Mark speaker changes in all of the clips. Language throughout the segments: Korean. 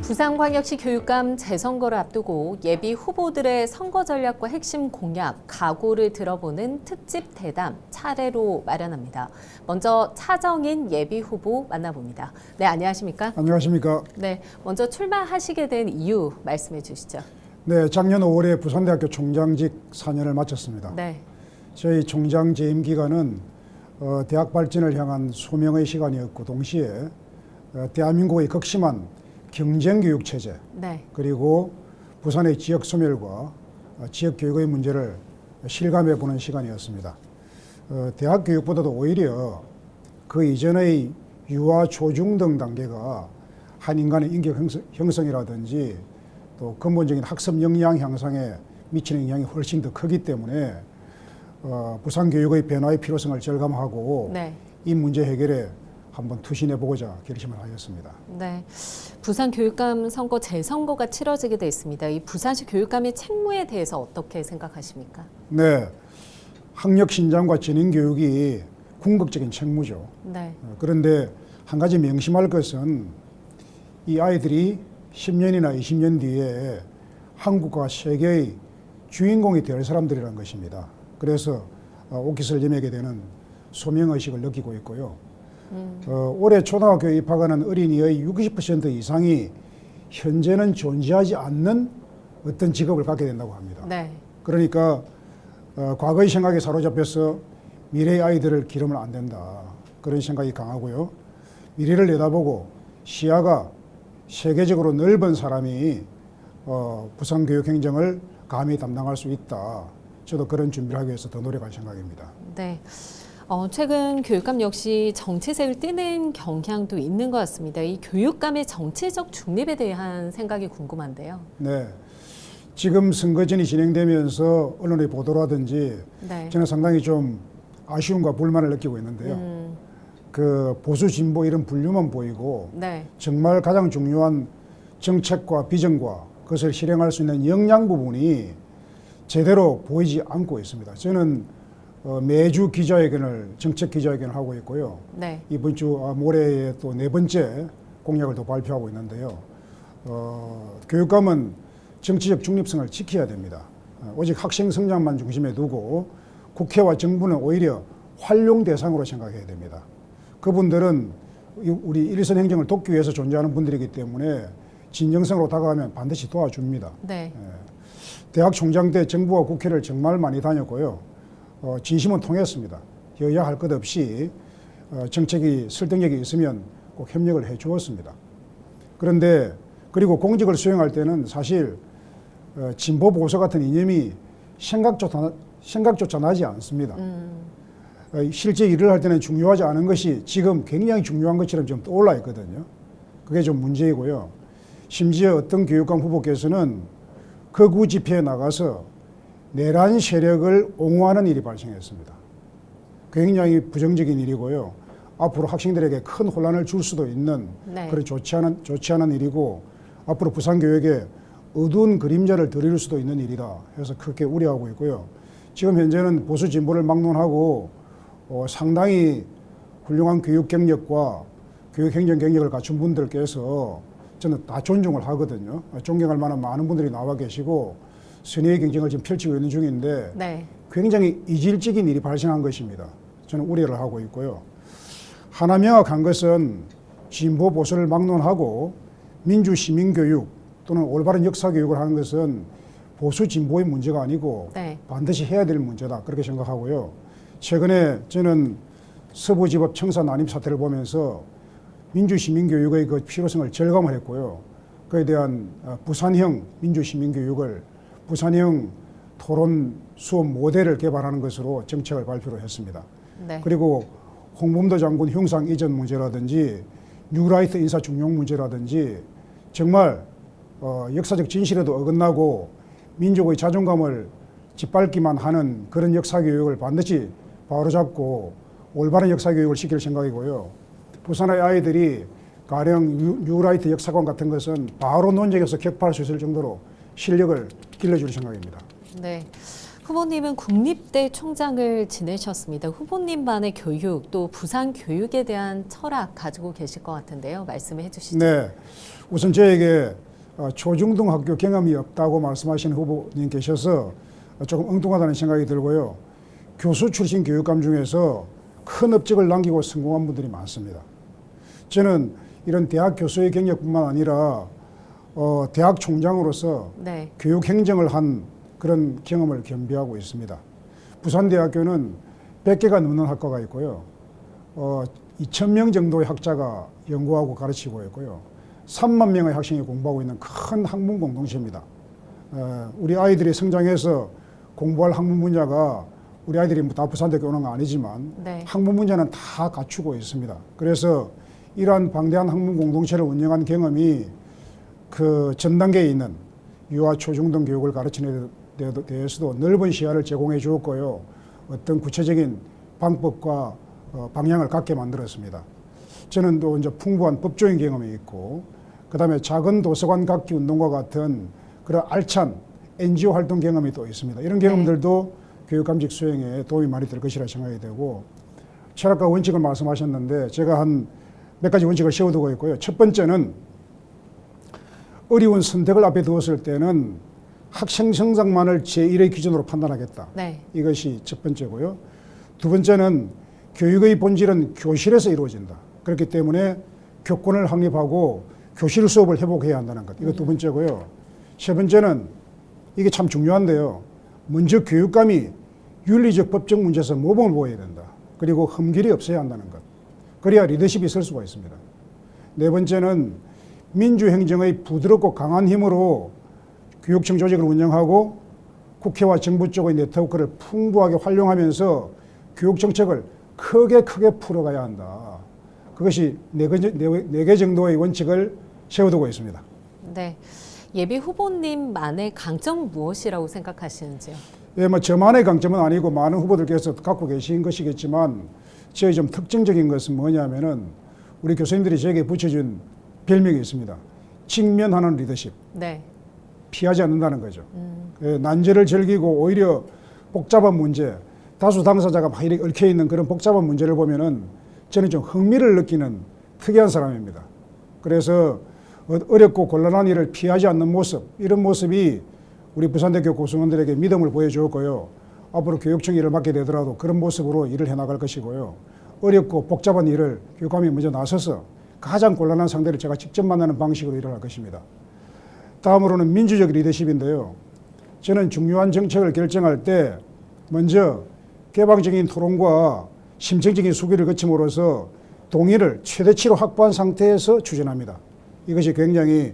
Speaker 1: 부산광역시 교육감 재선거를 앞두고 예비 후보들의 선거 전략과 핵심 공약, 각오를 들어보는 특집 대담 차례로 마련합니다. 먼저 차정인 예비 후보 만나봅니다. 네, 안녕하십니까?
Speaker 2: 안녕하십니까?
Speaker 1: 네, 먼저 출마하시게 된 이유 말씀해 주시죠.
Speaker 2: 네, 작년 5월에 부산대학교 총장직 4년을 마쳤습니다.
Speaker 1: 네.
Speaker 2: 저희 총장 재임 기간은 대학 발전을 향한 소명의 시간이었고 동시에 대한민국의 극심한 경쟁교육 체제,
Speaker 1: 네.
Speaker 2: 그리고 부산의 지역 소멸과 지역 교육의 문제를 실감해 보는 시간이었습니다. 대학 교육보다도 오히려 그 이전의 유아, 초중 등 단계가 한 인간의 인격 형성이라든지 또 근본적인 학습 역량 향상에 미치는 영향이 훨씬 더 크기 때문에 부산 교육의 변화의 필요성을 절감하고
Speaker 1: 네.
Speaker 2: 이 문제 해결에 한번 투신해 보고자 결심을 하였습니다.
Speaker 1: 네, 부산 교육감 선거 재선거가 치러지게 돼 있습니다. 이 부산시 교육감의 책무에 대해서 어떻게 생각하십니까?
Speaker 2: 네, 학력 신장과 전인 교육이 궁극적인 책무죠.
Speaker 1: 네.
Speaker 2: 그런데 한 가지 명심할 것은 이 아이들이 10년이나 20년 뒤에 한국과 세계의 주인공이 될 사람들이라는 것입니다. 그래서 옷깃을 여매게 되는 소명의식을 느끼고 있고요. 올해 초등학교에 입학하는 어린이의 60% 이상이 현재는 존재하지 않는 어떤 직업을 갖게 된다고 합니다.
Speaker 1: 네.
Speaker 2: 그러니까 과거의 생각에 사로잡혀서 미래의 아이들을 기르면 안 된다. 그런 생각이 강하고요. 미래를 내다보고 시야가 세계적으로 넓은 사람이 부산 교육 행정을 감히 담당할 수 있다. 저도 그런 준비를 하기 위해서 더 노력할 생각입니다.
Speaker 1: 네. 최근 교육감 역시 정치색을 띠는 경향도 있는 것 같습니다. 이 교육감의 정치적 중립에 대한 생각이 궁금한데요.
Speaker 2: 네. 지금 선거전이 진행되면서 언론의 보도라든지
Speaker 1: 네.
Speaker 2: 저는 상당히 좀 아쉬움과 불만을 느끼고 있는데요. 그 보수 진보 이런 분류만 보이고
Speaker 1: 네.
Speaker 2: 정말 가장 중요한 정책과 비전과 그것을 실행할 수 있는 역량 부분이 제대로 보이지 않고 있습니다. 저는 매주 기자회견을 정책 기자회견을 하고 있고요.
Speaker 1: 네.
Speaker 2: 이번 주 모레에 또 네 번째 공약을 또 발표하고 있는데요. 교육감은 정치적 중립성을 지켜야 됩니다. 오직 학생 성장만 중심에 두고 국회와 정부는 오히려 활용 대상으로 생각해야 됩니다. 그분들은 우리 일선 행정을 돕기 위해서 존재하는 분들이기 때문에 진정성으로 다가가면 반드시 도와줍니다.
Speaker 1: 네.
Speaker 2: 대학 총장 때 정부와 국회를 정말 많이 다녔고요. 진심은 통했습니다. 여야 할 것 없이 정책이 설득력이 있으면 꼭 협력을 해 주었습니다. 그런데 그리고 공직을 수행할 때는 사실 진보 보수 같은 이념이 생각조차 나지 않습니다. 실제 일을 할 때는 중요하지 않은 것이 지금 굉장히 중요한 것처럼 좀 떠올라 있거든요. 그게 좀 문제이고요. 심지어 어떤 교육감 후보께서는 극우 집회에 나가서 내란 세력을 옹호하는 일이 발생했습니다. 굉장히 부정적인 일이고요. 앞으로 학생들에게 큰 혼란을 줄 수도 있는
Speaker 1: 네.
Speaker 2: 그런 좋지 않은 일이고 앞으로 부산 교육에 어두운 그림자를 드릴 수도 있는 일이다 해서 크게 우려하고 있고요. 지금 현재는 보수 진보를 막론하고 상당히 훌륭한 교육 경력과 교육 행정 경력을 갖춘 분들께서 저는 다 존중을 하거든요. 존경할 만한 많은 분들이 나와 계시고 선의의 경쟁을 지금 펼치고 있는 중인데
Speaker 1: 네.
Speaker 2: 굉장히 이질적인 일이 발생한 것입니다. 저는 우려를 하고 있고요. 하나 명확한 것은 진보 보수를 막론하고 민주 시민교육 또는 올바른 역사교육을 하는 것은 보수 진보의 문제가 아니고
Speaker 1: 네.
Speaker 2: 반드시 해야 될 문제다 그렇게 생각하고요. 최근에 저는 서부지법 청사 난임 사태를 보면서 민주 시민교육의 그 필요성을 절감을 했고요. 그에 대한 부산형 민주 시민교육을 부산형 토론 수업 모델을 개발하는 것으로 정책을 발표를 했습니다.
Speaker 1: 네.
Speaker 2: 그리고 홍범도 장군 흉상 이전 문제라든지 뉴라이트 인사 중용 문제라든지 정말 역사적 진실에도 어긋나고 민족의 자존감을 짓밟기만 하는 그런 역사교육을 반드시 바로잡고 올바른 역사교육을 시킬 생각이고요. 부산의 아이들이 가령 뉴라이트 역사관 같은 것은 바로 논쟁에서 격파할 수 있을 정도로 실력을 길러줄 생각입니다.
Speaker 1: 네. 후보님은 국립대 총장을 지내셨습니다. 후보님만의 교육 또 부산 교육에 대한 철학 가지고 계실 것 같은데요. 말씀해 주시죠.
Speaker 2: 네, 우선 저에게 초중등 학교 경험이 없다고 말씀하신 후보님 계셔서 조금 엉뚱하다는 생각이 들고요. 교수 출신 교육감 중에서 큰 업적을 남기고 성공한 분들이 많습니다. 저는 이런 대학 교수의 경력뿐만 아니라 대학 총장으로서
Speaker 1: 네.
Speaker 2: 교육 행정을 한 그런 경험을 겸비하고 있습니다. 부산대학교는 100개가 넘는 학과가 있고요. 2,000명 정도의 학자가 연구하고 가르치고 있고요. 3만 명의 학생이 공부하고 있는 큰 학문 공동체입니다. 우리 아이들이 성장해서 공부할 학문 분야가 우리 아이들이 다 부산대학교 오는 건 아니지만
Speaker 1: 네.
Speaker 2: 학문 분야는 다 갖추고 있습니다. 그래서 이러한 방대한 학문 공동체를 운영한 경험이 그 전 단계에 있는 유아 초중등 교육을 가르치는 데 대해서도 넓은 시야를 제공해 주었고요. 어떤 구체적인 방법과 방향을 갖게 만들었습니다. 저는 또 이제 풍부한 법조인 경험이 있고, 그 다음에 작은 도서관 각기 운동과 같은 그런 알찬 NGO 활동 경험이 또 있습니다. 이런 경험들도 교육감직 수행에 도움이 많이 될 것이라 생각이 되고, 철학과 원칙을 말씀하셨는데 제가 한 몇 가지 원칙을 세워두고 있고요. 첫 번째는 어려운 선택을 앞에 두었을 때는 학생 성장만을 제1의 기준으로 판단하겠다.
Speaker 1: 네.
Speaker 2: 이것이 첫 번째고요. 두 번째는 교육의 본질은 교실에서 이루어진다. 그렇기 때문에 교권을 확립하고 교실 수업을 회복해야 한다는 것. 이거 두 번째고요. 세 번째는 이게 참 중요한데요. 먼저 교육감이 윤리적 법적 문제에서 모범을 보여야 된다. 그리고 흠결이 없어야 한다는 것. 그래야 리더십이 설 수가 있습니다. 네 번째는 민주행정의 부드럽고 강한 힘으로 교육청 조직을 운영하고 국회와 정부 쪽의 네트워크를 풍부하게 활용하면서 교육정책을 크게 풀어가야 한다. 그것이 네 개 정도의 원칙을 세워두고 있습니다.
Speaker 1: 네. 예비 후보님만의 강점은 무엇이라고 생각하시는지요?
Speaker 2: 예, 뭐 저만의 강점은 아니고 많은 후보들께서 갖고 계신 것이겠지만 저희 좀 특징적인 것은 뭐냐면은 우리 교수님들이 저에게 붙여준 별명이 있습니다. 직면하는 리더십.
Speaker 1: 네.
Speaker 2: 피하지 않는다는 거죠. 난제를 즐기고 오히려 복잡한 문제, 다수 당사자가 막 이렇게 얽혀 있는 그런 복잡한 문제를 보면은 저는 좀 흥미를 느끼는 특이한 사람입니다. 그래서 어렵고 곤란한 일을 피하지 않는 모습, 이런 모습이 우리 부산대학교 구성원들에게 믿음을 보여주었고요. 앞으로 교육청 일을 맡게 되더라도 그런 모습으로 일을 해나갈 것이고요. 어렵고 복잡한 일을 교육감이 먼저 나서서 가장 곤란한 상대를 제가 직접 만나는 방식으로 일을 할 것입니다. 다음으로는 민주적 리더십인데요. 저는 중요한 정책을 결정할 때 먼저 개방적인 토론과 심층적인 수기를 거침으로써 동의를 최대치로 확보한 상태에서 추진합니다. 이것이 굉장히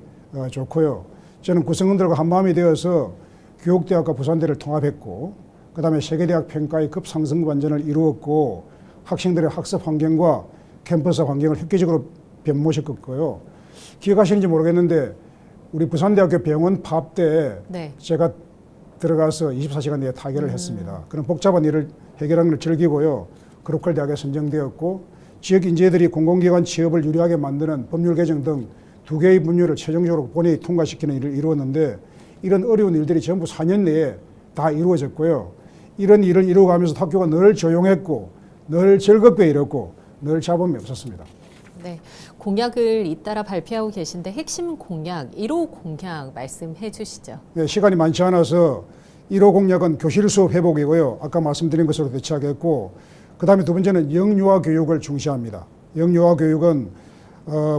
Speaker 2: 좋고요. 저는 구성원들과 한마음이 되어서 교육대학과 부산대를 통합했고, 그 다음에 세계대학 평가의 급상승 반전을 이루었고, 학생들의 학습 환경과 캠퍼스 환경을 획기적으로 변모시켰고요. 기억하시는지 모르겠는데 우리 부산대학교 병원 파업 때
Speaker 1: 네.
Speaker 2: 제가 들어가서 24시간 내에 타결을 했습니다. 그런 복잡한 일을 해결하는 걸 즐기고요. 그로컬 대학에 선정되었고, 지역 인재들이 공공기관 취업을 유리하게 만드는 법률 개정 등 2개의 법률을 최종적으로 본회의 통과시키는 일을 이루었는데, 이런 어려운 일들이 전부 4년 내에 다 이루어졌고요. 이런 일을 이루어가면서 학교가 늘 조용했고 늘 즐겁게 일했고 늘 잡음이 없었습니다.
Speaker 1: 네, 공약을 잇따라 발표하고 계신데 핵심 공약, 1호 공약 말씀해 주시죠.
Speaker 2: 네, 시간이 많지 않아서 1호 공약은 교실 수업 회복이고요. 아까 말씀드린 것으로 대체하겠고, 그 다음에 두 번째는 영유아 교육을 중시합니다. 영유아 교육은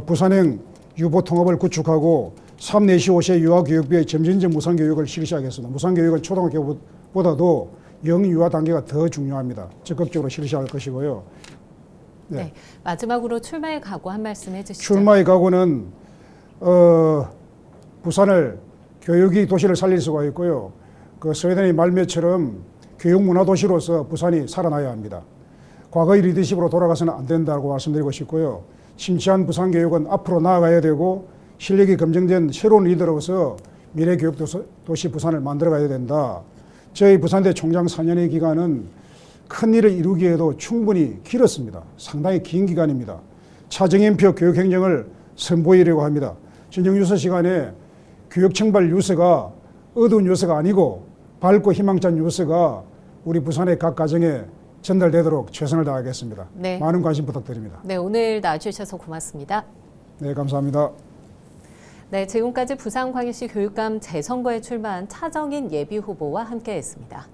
Speaker 2: 부산행 유보 통합을 구축하고 3, 4시, 5세 유아 교육비의 점진적 무상 교육을 실시하겠습니다. 무상 교육은 초등학교보다도 영유아 단계가 더 중요합니다. 적극적으로 실시할 것이고요.
Speaker 1: 네. 네. 마지막으로 출마의 각오 한 말씀 해주시죠.
Speaker 2: 출마의 각오는 부산을 교육이 도시를 살릴 수가 있고요. 그 스웨덴의 말미처럼 교육 문화 도시로서 부산이 살아나야 합니다. 과거의 리더십으로 돌아가서는 안 된다고 말씀드리고 싶고요. 심취한 부산 교육은 앞으로 나아가야 되고 실력이 검증된 새로운 리더로서 미래 교육 도시 부산을 만들어가야 된다. 저희 부산대 총장 4년의 기간은 큰 일을 이루기에도 충분히 길었습니다. 상당히 긴 기간입니다. 차정인표 교육행정을 선보이려고 합니다. 전정유서 시간에 교육청발 유서가 어두운 유서가 아니고 밝고 희망찬 뉴스가 우리 부산의 각 가정에 전달되도록 최선을 다하겠습니다.
Speaker 1: 네.
Speaker 2: 많은 관심 부탁드립니다.
Speaker 1: 네, 오늘 나와주셔서 고맙습니다.
Speaker 2: 네, 감사합니다.
Speaker 1: 네, 지금까지 부산광역시 교육감 재선거에 출마한 차정인 예비후보와 함께했습니다.